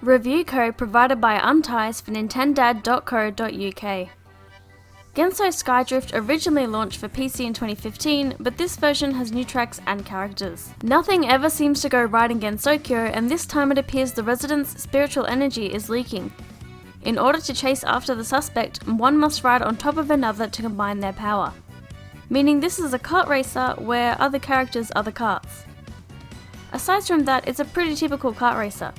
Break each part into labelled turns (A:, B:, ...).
A: Review code provided by Unties for Nintendad.co.uk. Gensou Skydrift originally launched for PC in 2015, but this version has new tracks and characters. Nothing ever seems to go right in Gensokyo, and this time it appears the residents' spiritual energy is leaking. In order to chase after the suspect, one must ride on top of another to combine their power. Meaning this is a kart racer where other characters are the karts. Aside from that, it's a pretty typical kart racer.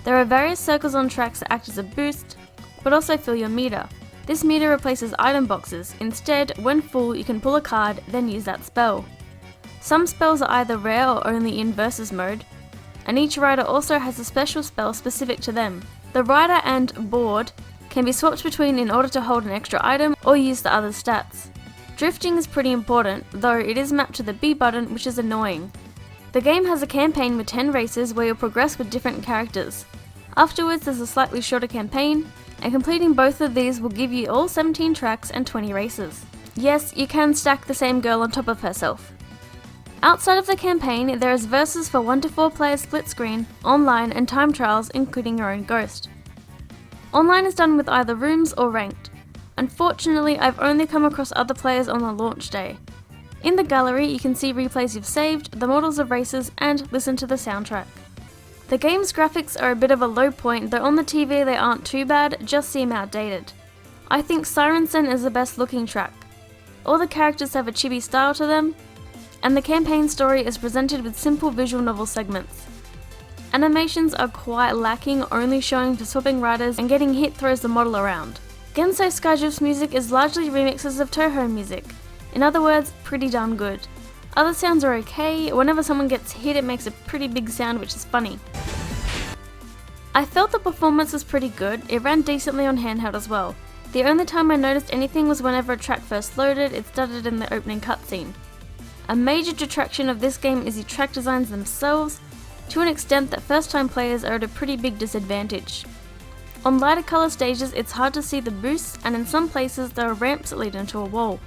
A: There are various circles on tracks that act as a boost, but also fill your meter. This meter replaces item boxes. Instead, when full, you can pull a card, then use that spell. Some spells are either rare or only in versus mode, and each rider also has a special spell specific to them. The rider and board can be swapped between in order to hold an extra item or use the other stats. Drifting is pretty important, though it is mapped to the B button, which is annoying. The game has a campaign with 10 races where you'll progress with different characters. Afterwards, there's a slightly shorter campaign, and completing both of these will give you all 17 tracks and 20 races. Yes, you can stack the same girl on top of herself. Outside of the campaign, there is versus for 1 to 4 player split screen, online and time trials including your own ghost. Online is done with either rooms or ranked. Unfortunately, I've only come across other players on the launch day. In the gallery you can see replays you've saved, the models of races, and listen to the soundtrack. The game's graphics are a bit of a low point, though on the TV they aren't too bad, just seem outdated. I think Siren Sen is the best looking track. All the characters have a chibi style to them, and the campaign story is presented with simple visual novel segments. Animations are quite lacking, only showing for swapping riders and getting hit throws the model around. Gensou Skydrift's music is largely remixes of Toho music. In other words, pretty darn good. Other sounds are okay. Whenever someone gets hit it makes a pretty big sound, which is funny. I felt the performance was pretty good. It ran decently on handheld as well. The only time I noticed anything was whenever a track first loaded, it started in the opening cutscene. A major detraction of this game is the track designs themselves, to an extent that first time players are at a pretty big disadvantage. On lighter colour stages it's hard to see the boosts, and in some places there are ramps that lead into a wall.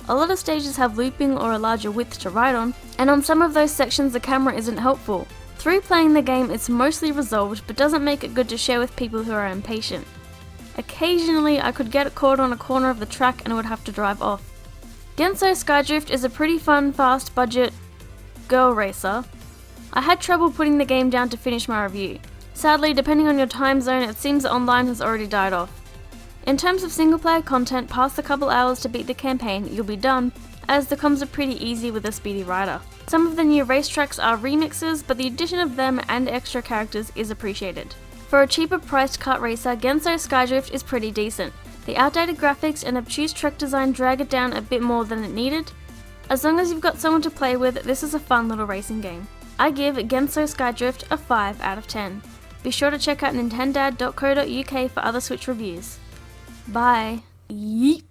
A: A lot of stages have looping or a larger width to ride on, and on some of those sections the camera isn't helpful. Through playing the game it's mostly resolved, but doesn't make it good to share with people who are impatient. Occasionally I could get caught on a corner of the track and would have to drive off. Gensou Skydrift is a pretty fun, fast budget girl racer. I had trouble putting the game down to finish my review. Sadly, depending on your time zone, it seems that online has already died off. In terms of single player content, past a couple hours to beat the campaign, you'll be done, as the comms are pretty easy with a speedy rider. Some of the new racetracks are remixes, but the addition of them and extra characters is appreciated. For a cheaper priced kart racer, Gensou Skydrift is pretty decent. The outdated graphics and obtuse track design drag it down a bit more than it needed. As long as you've got someone to play with, this is a fun little racing game. I give Gensou Skydrift a 5 out of 10. Be sure to check out Nintendad.co.uk for other Switch reviews. Bye. Yeet.